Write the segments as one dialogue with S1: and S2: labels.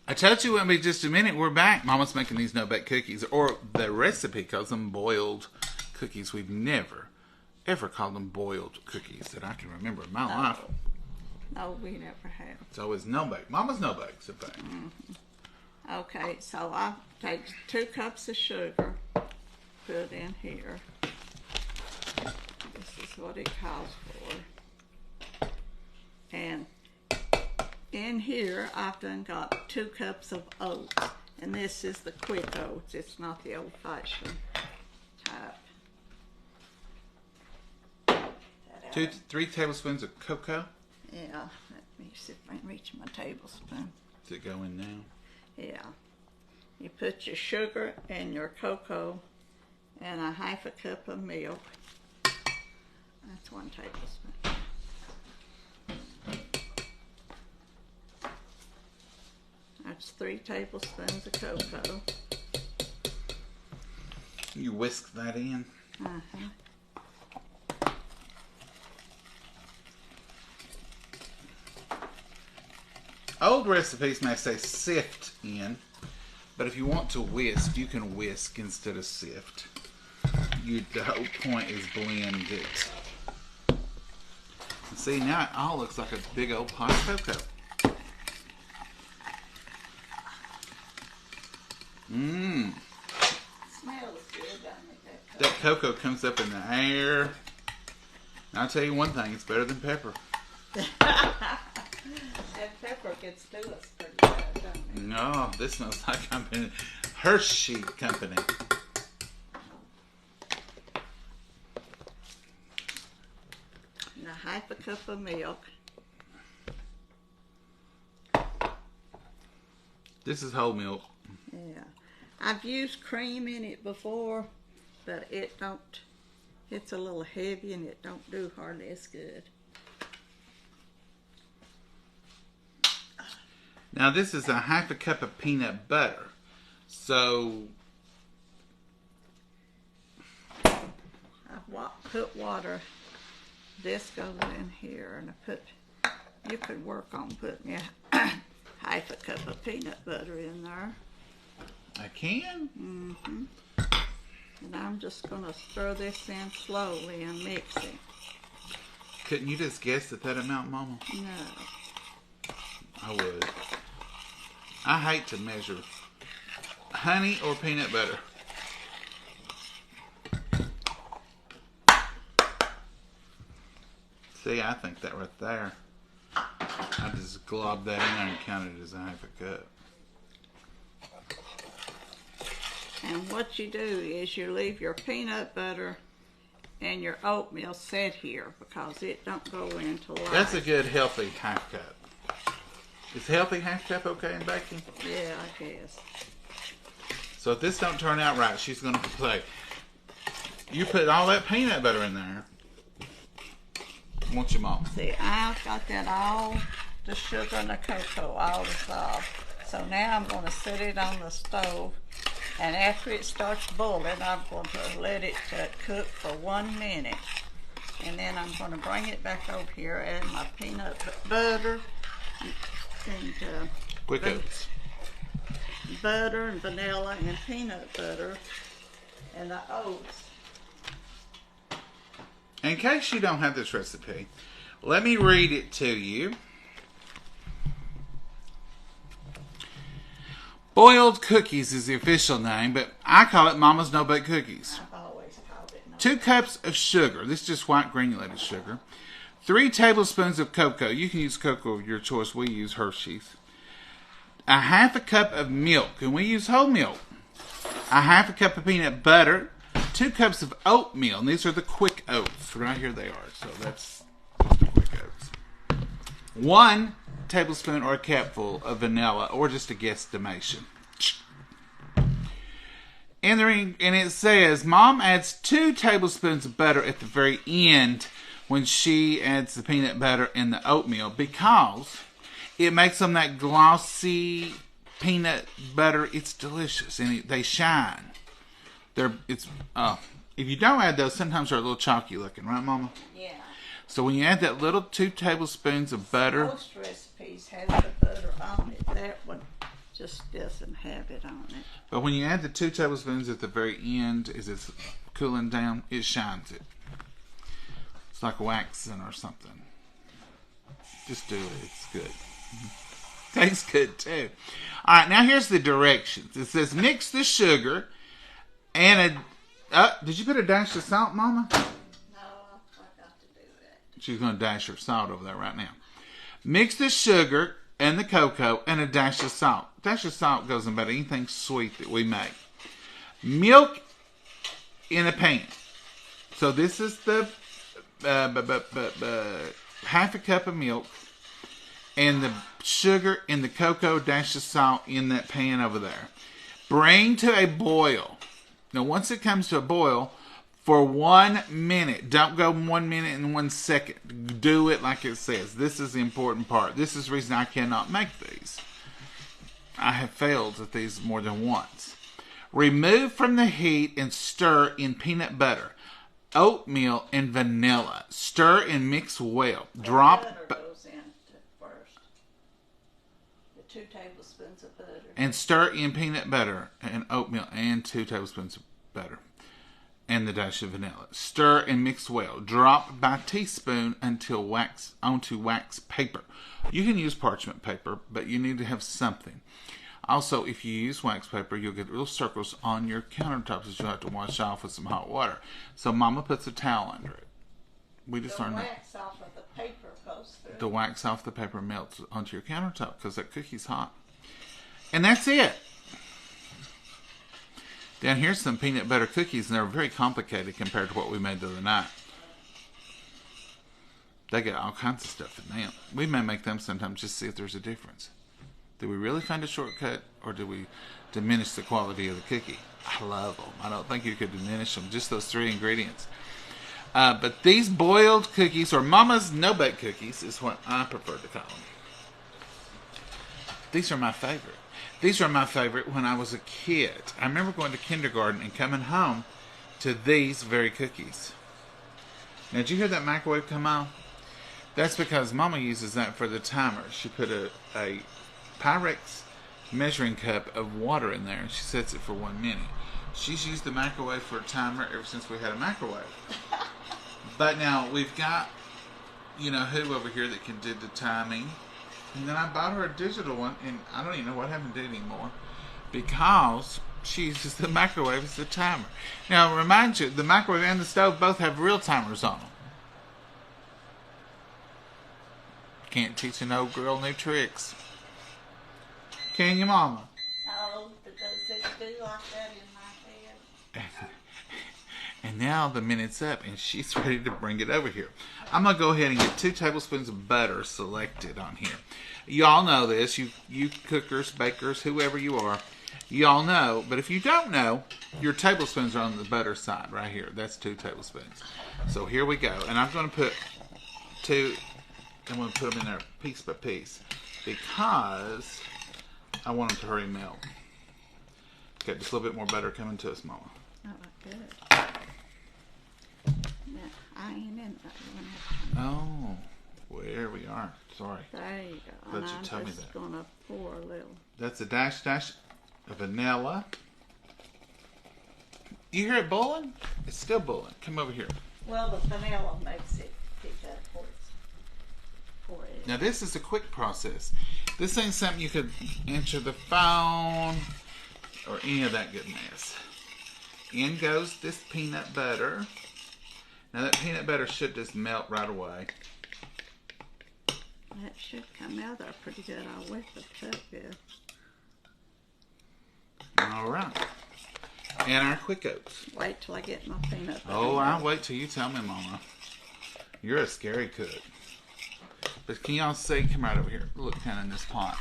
S1: I told you it would be just a minute. We're back. Mama's making these no-bake cookies. Or the recipe calls them boiled cookies. We've never, ever called them boiled cookies that I can remember in my life.
S2: No, we never have.
S1: It's always no-bake. Mama's no-bake's a bake.
S2: Mm-hmm. Okay, so I take 2 cups of sugar, put in here. This is what it calls for. And in here, I've done got 2 cups of oats. And this is the quick oats. It's not the old-fashioned type.
S1: 3 tablespoons of cocoa.
S2: Yeah, let me see if I can reach my tablespoon.
S1: Does it go in now?
S2: Yeah. You put your sugar and your cocoa and a 1/2 cup of milk. That's 1 tablespoon. That's 3 tablespoons of cocoa.
S1: You whisk that in.
S2: Uh-huh.
S1: Old recipes may say sift in, but if you want to whisk, you can whisk instead of sift. The whole point is blend it. See, now it all looks like a big old pot of cocoa. Mmm.
S2: Smells good, doesn't it?
S1: That cocoa comes up in the air. And I'll tell you one thing, it's better than pepper.
S2: That pepper gets to us pretty bad, doesn't it?
S1: No, this smells like I'm in Hershey Company.
S2: And a 1/2 cup of milk.
S1: This is whole milk.
S2: Yeah. I've used cream in it before, but it don't, it's a little heavy and it don't do hardly as good.
S1: Now this is a 1/2 cup of peanut butter. So
S2: I put water, this goes in here, and you could work on putting a 1/2 cup of peanut butter in there.
S1: I can?
S2: Mm-hmm. And I'm just going to stir this in slowly and mix it.
S1: Couldn't you just guess at that amount, Mama?
S2: No.
S1: I would. I hate to measure honey or peanut butter. See, I think that right there. I just globbed that in there and counted it as a 1/2 cup.
S2: And what you do is you leave your peanut butter and your oatmeal set here because it don't go into life.
S1: That's a good healthy 1/2 cup. Is healthy 1/2 cup okay in baking?
S2: Yeah, I guess.
S1: So if this don't turn out right, she's going to say, you put all that peanut butter in there. Want your mom?
S2: See, I've got that all, the sugar and the cocoa all dissolved. So now I'm going to set it on the stove. And after it starts boiling, I'm going to let it cook for 1 minute. And then I'm going to bring it back over here, add my peanut butter and
S1: Quick oats.
S2: butter and vanilla and peanut butter and the oats.
S1: In case you don't have this recipe, let me read it to you. Boiled cookies is the official name, but I call it Mama's No-Bake Cookies.
S2: I've always called it.
S1: 2 cups of sugar. This is just white granulated sugar. 3 tablespoons of cocoa. You can use cocoa of your choice. We use Hershey's. A 1/2 cup of milk, and we use whole milk. A 1/2 cup of peanut butter. 2 cups of oatmeal, and these are the quick oats. Right here they are. So that's the quick oats. 1 tablespoon or a cupful of vanilla, or just a guesstimation. And it says, Mom adds 2 tablespoons of butter at the very end when she adds the peanut butter and the oatmeal because it makes them that glossy peanut butter. It's delicious, and they shine. If you don't add those, sometimes they're a little chalky looking, right, Mama?
S2: Yeah.
S1: So when you add that little 2 tablespoons of butter,
S2: Most recipes have the butter on it. That one just doesn't have it on it.
S1: But when you add the 2 tablespoons at the very end, as it's cooling down, it shines it. It's like waxing or something. Just do it. It's good. Tastes good too. All right, now here's the directions. It says mix the sugar and did you put a dash of salt, Mama?
S2: No, I forgot to do that.
S1: She's going to dash her salt over there right now. Mix the sugar and the cocoa and a dash of salt. A dash of salt goes in about anything sweet that we make. Milk in a pan. So this is the half a cup of milk and the sugar and the cocoa dash of salt in that pan over there. Bring to a boil. Now once it comes to a boil, for 1 minute. Don't go 1 minute and 1 second. Do it like it says. This is the important part. This is the reason I cannot make these. I have failed at these more than once. Remove from the heat and stir in peanut butter, oatmeal, and vanilla. Stir and mix well. Drop.
S2: Butter goes in first. The 2 tablespoons of butter.
S1: And stir in peanut butter and oatmeal and 2 tablespoons of butter. And the dash of vanilla. Stir and mix well. Drop by teaspoon until onto wax paper. You can use parchment paper, but you need to have something. Also, if you use wax paper, you'll get little circles on your countertops that you'll have to wash off with some hot water. So Mama puts a towel under it. We just learned that.
S2: The wax off of the paper goes through.
S1: The wax off the paper melts onto your countertop because that cookie's hot. And that's it. Down here's some peanut butter cookies, and they're very complicated compared to what we made the other night. They got all kinds of stuff in them. We may make them sometimes just to see if there's a difference. Did we really find a shortcut, or did we diminish the quality of the cookie? I love them. I don't think you could diminish them. Just those 3 ingredients. But these boiled cookies, or Mama's no-bake cookies, is what I prefer to call them. These are my favorite. These are my favorite when I was a kid. I remember going to kindergarten and coming home to these very cookies. Now, did you hear that microwave come on? That's because Mama uses that for the timer. She put a Pyrex measuring cup of water in there, and she sets it for 1 minute. She's used the microwave for a timer ever since we had a microwave. But now we've got, who over here that can do the timing. And then I bought her a digital one, and I don't even know what happened to it anymore, because she uses the microwave as the timer. Now, remind you, the microwave and the stove both have real timers on them. Can't teach an old girl new tricks. Can you, Mama?
S2: Oh, does it do like that in my head?
S1: And now the minute's up, and she's ready to bring it over here. I'm going to go ahead and get 2 tablespoons of butter selected on here. Y'all know this. You cookers, bakers, whoever you are, y'all know. But if you don't know, your tablespoons are on the butter side right here. That's 2 tablespoons. So here we go. And I'm going to put 2, I'm going to put them in there piece by piece because I want them to hurry melt. Okay, just a little bit more butter coming to us, Mama.
S2: Oh, good. No, I ain't in that one.
S1: Oh, where we are. Sorry.
S2: There you go.
S1: Glad
S2: And
S1: you told me that.
S2: I'm just going to pour a little.
S1: That's a dash of vanilla. You hear it boiling? It's still boiling. Come over here.
S2: Well, the vanilla makes it pick up for it.
S1: Now this is a quick process. This ain't something you could answer the phone or any of that good mess. In goes this peanut butter. Now that peanut butter should just melt right away.
S2: That should come out there pretty good. I'll wet the tub good.
S1: All right. And our quick oats.
S2: Wait till I get my peanut butter.
S1: Oh, I'll wait till you tell me, Mama. You're a scary cook. But can y'all see? Come right over here. Look kind of in this pot.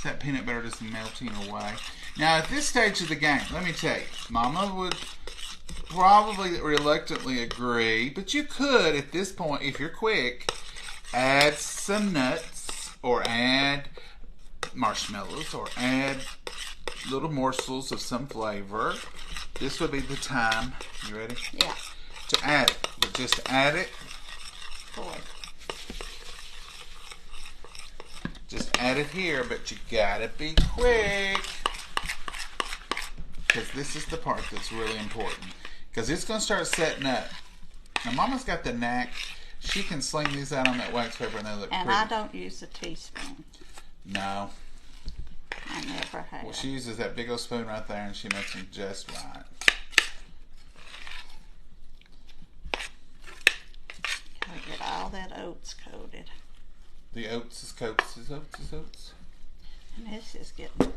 S1: That peanut butter just melting away. Now, at this stage of the game, let me tell you, Mama would probably reluctantly agree, but you could, at this point, if you're quick, add some nuts or add marshmallows or add little morsels of some flavor. This would be the time. You ready?
S2: Yeah.
S1: To add it. But just add it.
S2: Boy.
S1: Just add it here, but you gotta be quick. Because this is the part that's really important. Because it's going to start setting up. Now, Mama's got the knack. She can sling these out on that wax paper and they look
S2: and
S1: pretty.
S2: I don't use a teaspoon.
S1: No.
S2: I never have.
S1: Well, she uses that big old spoon right there and she makes them just right.
S2: Gotta get all that oats coated.
S1: The oats is oats is oats is oats.
S2: And this is getting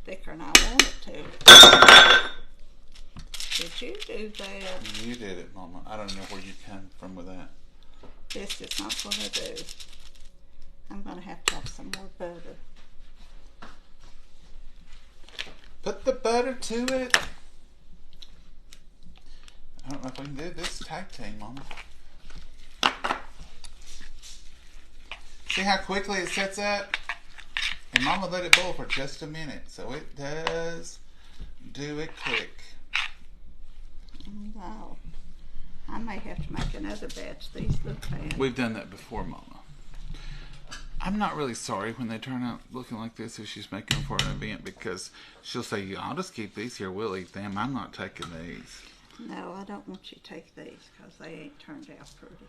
S2: thicker than I want it to. Did you do that?
S1: You did it, Mama. I don't know where you come from with that.
S2: This is not going to do. I'm going to have some more butter.
S1: Put the butter to it. I don't know if we can do this tag team, Mama. See how quickly it sets up? And Mama let it boil for just a minute. So it does do it quick.
S2: Wow. I may have to make another batch. These look bad.
S1: We've done that before, Mama. I'm not really sorry when they turn out looking like this if she's making them for an event, because she'll say, yeah, I'll just keep these here. We'll eat them. I'm not taking these.
S2: No, I don't want you to take these because they ain't turned out pretty.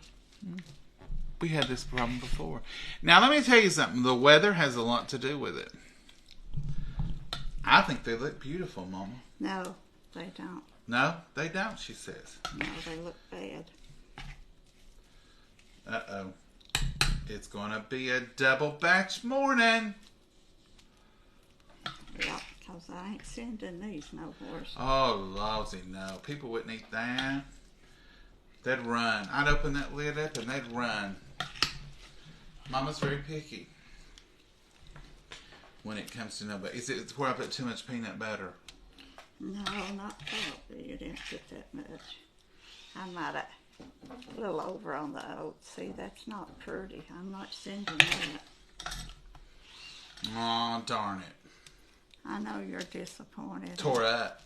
S1: We had this problem before. Now, let me tell you something. The weather has a lot to do with it. I think they look beautiful, Mama.
S2: No, they don't.
S1: No, they don't, she says.
S2: No, they look bad.
S1: Uh-oh. It's going to be a double batch morning.
S2: Yeah, because I ain't sending these no horse.
S1: Oh, lousy, no. People wouldn't eat that. They'd run. I'd open that lid up and they'd run. Mama's very picky when it comes to no butter. Is it where I put too much peanut butter?
S2: No, not probably. You didn't put that much. I might have a little over on the oats. See, that's not pretty. I'm not sending that.
S1: Oh, darn it.
S2: I know you're disappointed.
S1: Tore up.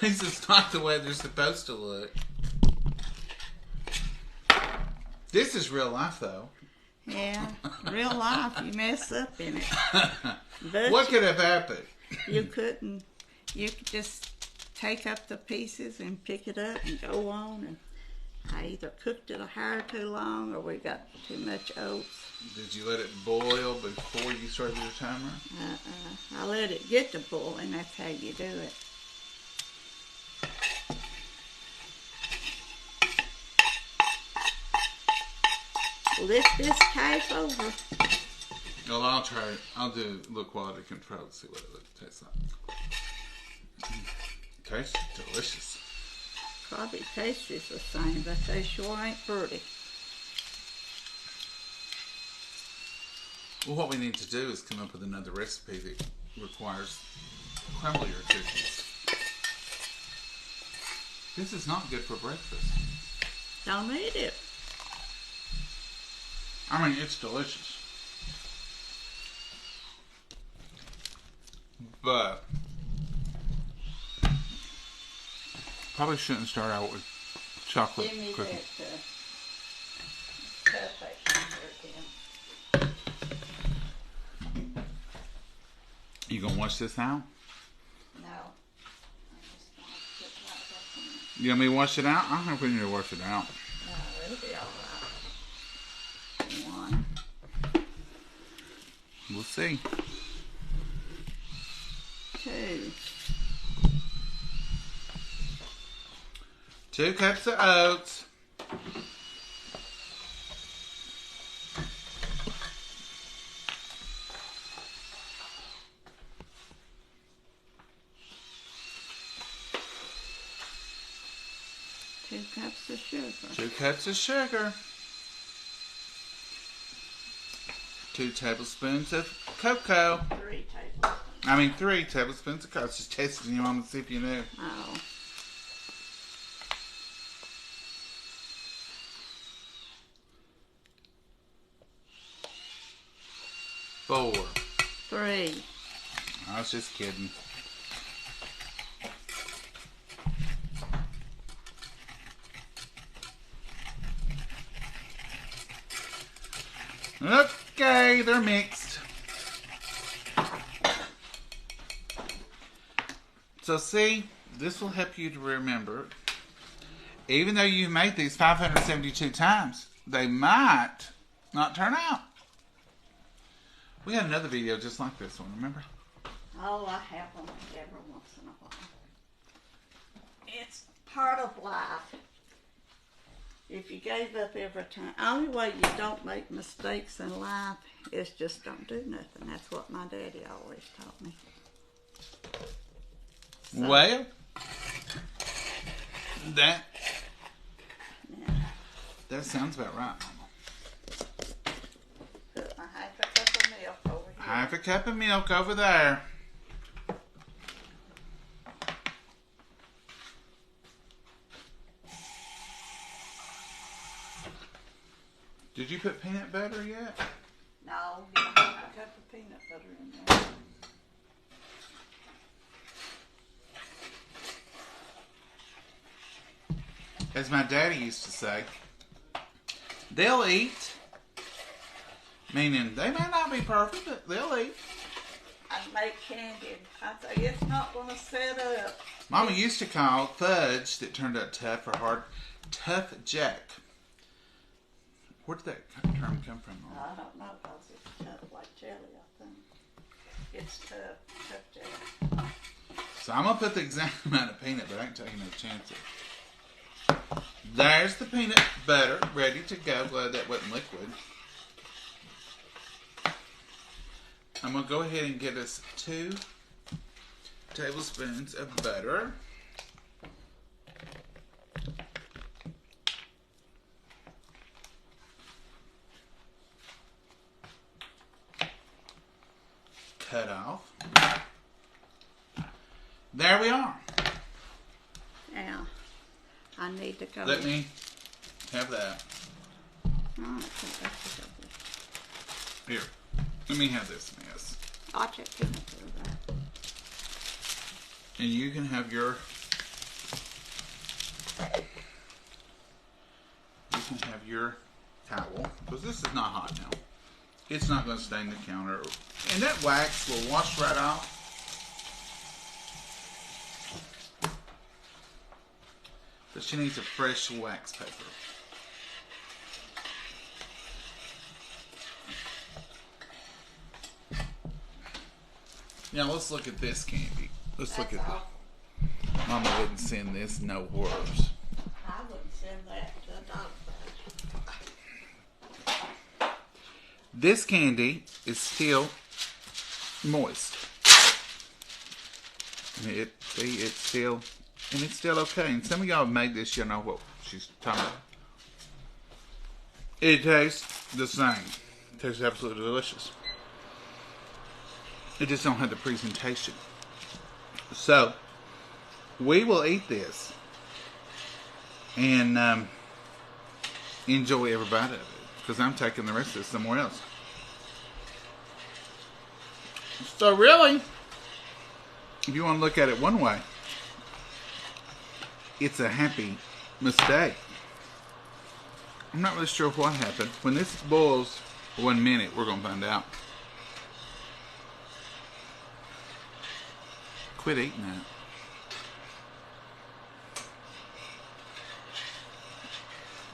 S1: This is not the way they're supposed to look. This is real life, though.
S2: Yeah, real life, you mess up in it. But
S1: What could have happened?
S2: you couldn't. You could just take up the pieces and pick it up and go on. And I either cooked it a hair too long or we got too much oats.
S1: Did you let it boil before you started your timer?
S2: I let it get to boiling. That's how you do it. Lift this cake over.
S1: Well, I'll try it. I'll do look quality control to see what it tastes like. Tastes delicious.
S2: Probably tastes the same, but they sure ain't pretty.
S1: Well, what we need to do is come up with another recipe that requires crumblier cookies. This is not good for breakfast.
S2: Don't eat it.
S1: I mean, it's delicious. But probably shouldn't start out with chocolate
S2: Give me
S1: cookies.
S2: that cup back here again.
S1: You gonna wash this out?
S2: No. I'm just gonna put it right back in.
S1: You want me to wash it out? I don't think we need to wash it out.
S2: No, it'll be all right. One.
S1: We'll see.
S2: Two.
S1: 2 cups of oats.
S2: Two cups of sugar.
S1: 2 cups of sugar. 2 tablespoons of cocoa.
S2: 3 tablespoons.
S1: I mean 3 tablespoons of cocoa. Just testing you, Mama, to see if you knew.
S2: Oh.
S1: 4.
S2: 3.
S1: I was just kidding. Okay, they're mixed. So see, this will help you to remember. Even though you've made these 572 times, they might not turn out. We had another video just like this one, remember?
S2: Oh, I have them every once in a while. It's part of life. If you gave up every time, only way you don't make mistakes in life is just don't do nothing. That's what my daddy always taught me. So,
S1: Well, that sounds about right, Mama.
S2: put my half a cup of milk over here.
S1: Half a cup of milk over there. Did you put peanut butter yet?
S2: No, you don't have a cup of peanut butter in there.
S1: As my daddy used to say, they'll eat. Meaning, they may not be perfect, but they'll eat.
S2: I make candy. I say it's not going to set up.
S1: Mama used to call fudge that turned out tough or hard, Tough Jack. Where did that term come from, Mama?
S2: I don't know because it's tough like jelly, I think. It's tough jelly.
S1: So I'm going to put the exact amount of peanut, but I can tell you no chances. There's the peanut butter ready to go. Glad that wasn't liquid. I'm going to go ahead and get us 2 tablespoons of butter. Cut off. There we are.
S2: Now, I need to go.
S1: Let me have that.
S2: Oh, I think that's a good.
S1: Here. Let me have this mess.
S2: I'll check peanut butter there.
S1: And you can have your... You can have your towel. Because this is not hot now. It's not going to stain the counter. And that wax will wash right off. But she needs a fresh wax paper. Now let's look at this candy. Let's look at
S2: all.
S1: the... Mama wouldn't send this no worse.
S2: I wouldn't send that to a dog food.
S1: This candy is still moist. It's still okay. And some of y'all have made this, you know what she's talking about. It tastes the same. It tastes absolutely delicious. It just don't have the presentation. So, we will eat this and enjoy every bite of it. Because I'm taking the rest of this somewhere else. So really, if you want to look at it one way, it's a happy mistake. I'm not really sure what happened. When this boils 1 minute, we're going to find out. Quit eating that.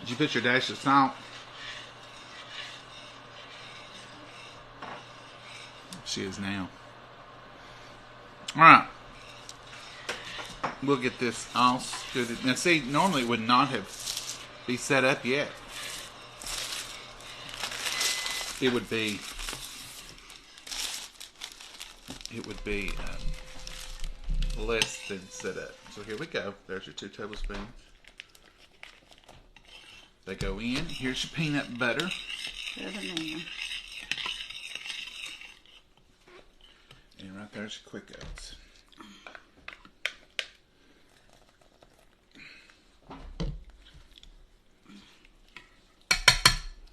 S1: Did you put your dash of salt? She is now. Alright. We'll get this all stood. Now see, normally it would not have be set up yet. It would be less than set up. So here we go. There's your 2 tablespoons. They go in. Here's your peanut butter.
S2: Put them in.
S1: And right there's your quick oats.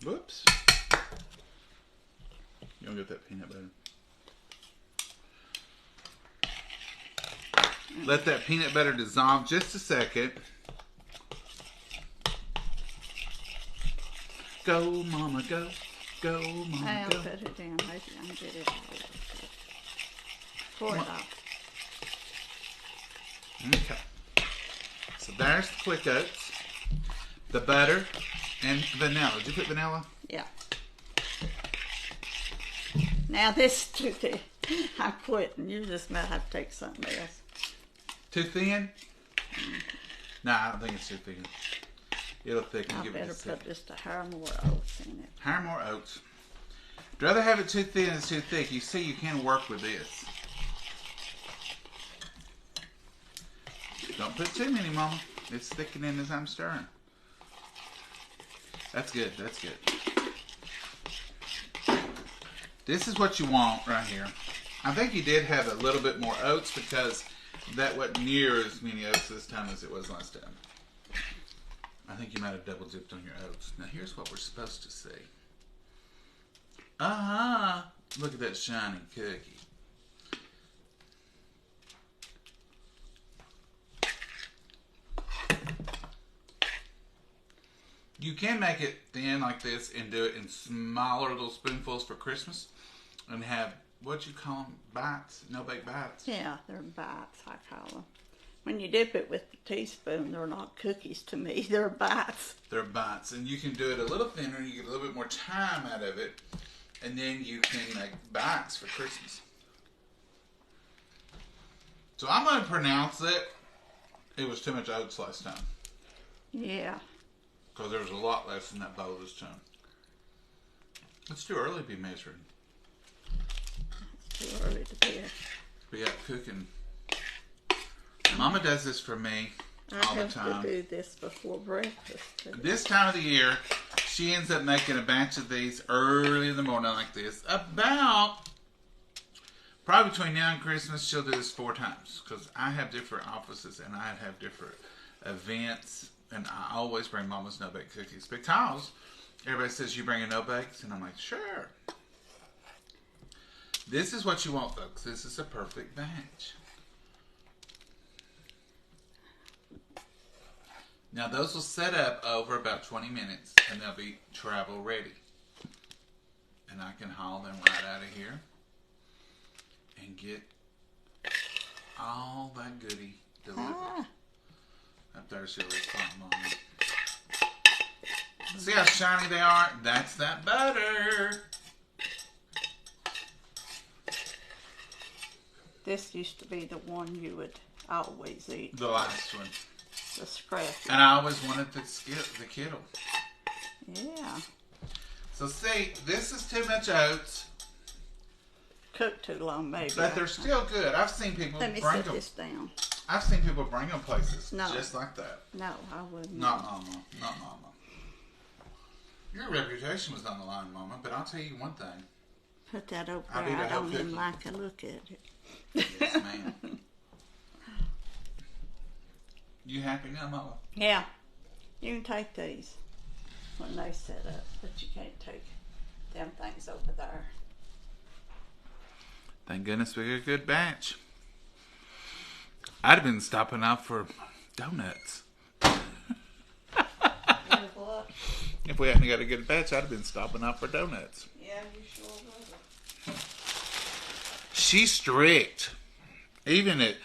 S1: Whoops. You don't get that peanut butter. Let that peanut butter dissolve just a second. Go, Mama, go. Go, Mama,
S2: I'll
S1: go.
S2: put it in. Maybe I can get it all. Pour it off.
S1: Okay. So there's the quick oats, the butter, and vanilla. Did you put vanilla?
S2: Yeah. Now this is too thin. I'm quitting. You just might have to take something else.
S1: Too thin? Nah, I don't think it's too thin. It'll thicken.
S2: I
S1: Give it
S2: better
S1: a second.
S2: put just a hair more oats in it.
S1: Hire more oats. I'd rather have it too thin than too thick. You see, you can work with this. Don't put too many, Mama. It's thickening as I'm stirring. That's good. That's good. This is what you want right here. I think you did have a little bit more oats because that wasn't near as many oats this time as it was last time. I think you might have double dipped on your oats. Now here's what we're supposed to see. Look at that shiny cookie. You can make it thin like this and do it in smaller little spoonfuls for Christmas and have, what you call them, bites? No-bake bites?
S2: Yeah, they're bites, I call them. When you dip it with the teaspoon, they're not cookies to me. They're bites.
S1: They're bites. And you can do it a little thinner. You get a little bit more time out of it. And then you can make bites for Christmas. So I'm going to pronounce it was too much oats last time.
S2: Yeah.
S1: Because there was a lot less in that bowl this time. It's too early to be measuring.
S2: It's too early to be.
S1: We got cooking. Mama does this for me all the time.
S2: I have to do this before breakfast.
S1: This time of the year, she ends up making a batch of these early in the morning like this. Probably between now and Christmas, she'll do this 4 times. Because I have different offices and I have different events. And I always bring Mama's no-bake cookies. Because everybody says, you bringing no-bakes? And I'm like, sure. This is what you want, folks. This is a perfect batch. Now those will set up over about 20 minutes and they'll be travel ready. And I can haul them right out of here and get all that goodie delivered. Up there she'll respond, Mama. See how shiny they are? That's that butter.
S2: This used to be the one you would always eat.
S1: The last one.
S2: The scratch.
S1: And I always wanted the Kittle.
S2: Yeah.
S1: So see, this is too much oats.
S2: Cooked too long, maybe.
S1: But they're still good. I've seen people
S2: Let me
S1: bring
S2: set
S1: them.
S2: this down.
S1: I've seen people bring them places
S2: No.
S1: just like that.
S2: No, I wouldn't.
S1: Not Mama. Not Mama. Your reputation was on the line, Mama, but I'll tell you one thing.
S2: Put that over
S1: I'll
S2: there.
S1: be the
S2: I don't
S1: whole
S2: even
S1: cookie.
S2: like to look at it.
S1: Yes, ma'am. You happy now, Mama?
S2: Yeah. You can take these when they set up, but you can't take them things over there.
S1: Thank goodness we got a good batch. I'd have been stopping out for donuts.
S2: You know what?
S1: If we hadn't got a good batch, I'd have been stopping out for donuts.
S2: Yeah, you sure would.
S1: She's strict. Even at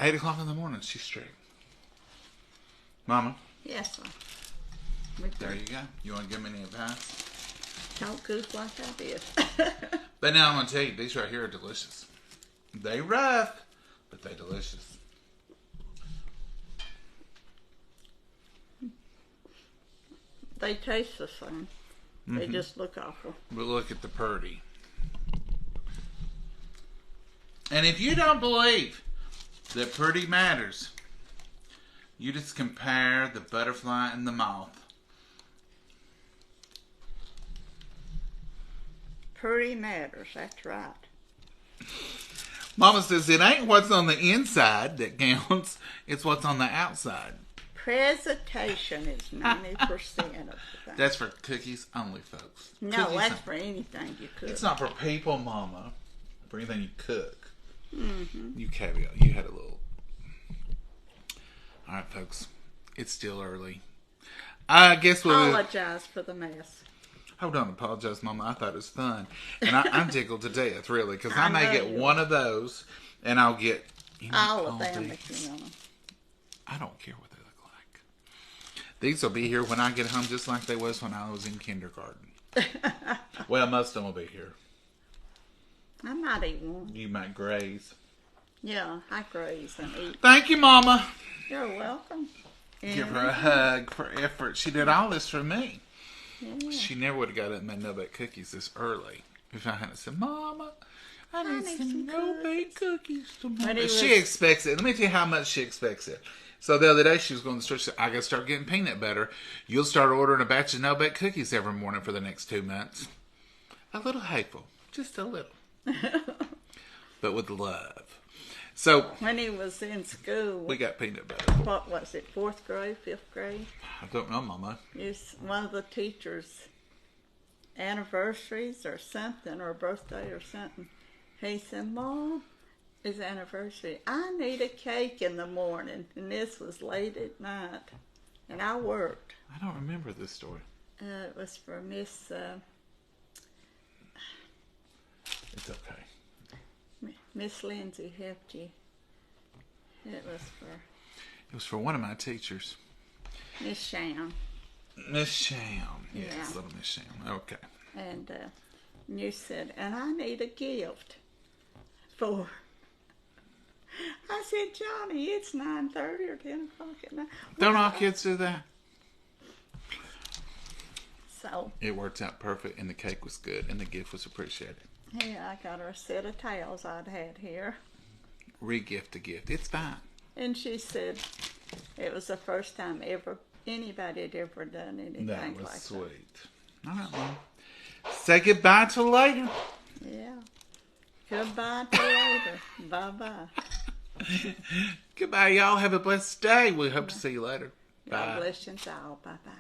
S1: 8 o'clock in the morning, she's strict. Mama,
S2: Yes, sir.
S1: there you go. You want to give me any advice?
S2: Don't goose like I did.
S1: But now I'm going to tell you, these right here are delicious. They rough, but they delicious.
S2: They taste the same. They just look awful.
S1: But look at the purdy. And if you don't believe that purdy matters, you just compare the butterfly and the moth.
S2: Pretty matters, that's right.
S1: Mama says it ain't what's on the inside that counts, it's what's on the outside.
S2: Presentation is 90% of the thing.
S1: That's for cookies only, folks.
S2: No,
S1: Cookies
S2: that's
S1: only.
S2: for anything you cook.
S1: It's not for people, Mama. For anything you cook.
S2: Mm-hmm.
S1: You caveat. You had a little. All right, folks. It's still early. I guess we'll.
S2: Apologize for the mess.
S1: Hold on, apologize, Mama. I thought it was fun. And I'm tickled to death, really, because I may
S2: know
S1: get
S2: you
S1: one of those, and I'll get...
S2: all of them if you want them.
S1: I don't care what they look like. These will be here when I get home, just like they was when I was in kindergarten. Well, most of them will be here.
S2: I might eat one.
S1: You might graze.
S2: Yeah, I graze and eat.
S1: Thank you, Mama.
S2: You're welcome.
S1: Give her a hug for effort. She did all this for me.
S2: Yeah.
S1: She never would have got up and made no-bake cookies this early if I hadn't said, Mama, I need some no-bake cookies tomorrow. She expects it. Let me tell you how much she expects it. So the other day she was going to the store. She said, I got to start getting peanut butter. You'll start ordering a batch of no-bake cookies every morning for the next 2 months. A little hateful. Just a little. But with love. So
S2: when he was in school,
S1: we got peanut butter.
S2: What was it, 4th grade, 5th grade?
S1: I don't know, Mama.
S2: It's one of the teachers' anniversaries or something, or birthday or something. He said, Mom, it's anniversary. I need a cake in the morning. And this was late at night. And I worked.
S1: I don't remember this story.
S2: It was for Miss...
S1: It's okay.
S2: Miss Lindsay helped you. It was for
S1: one of my teachers.
S2: Miss Sham.
S1: Miss Sham. Yes,
S2: Yeah.
S1: little Miss Sham. Okay.
S2: And you said, and I need a gift for... I said, Johnny, it's 9:30 or 10 o'clock at night.
S1: Don't all kids do that?
S2: So...
S1: It worked out perfect, and the cake was good, and the gift was appreciated.
S2: Yeah, I got her a set of towels I'd had here.
S1: Re-gift a gift. It's fine.
S2: And she said it was the first time anybody had ever done anything like that.
S1: That was sweet. All right, Mom. Say goodbye till later.
S2: Yeah. Goodbye till later. Bye-bye.
S1: Goodbye, y'all. Have a blessed day. We hope to see you later.
S2: God
S1: Bye.
S2: bless you all. Bye-bye.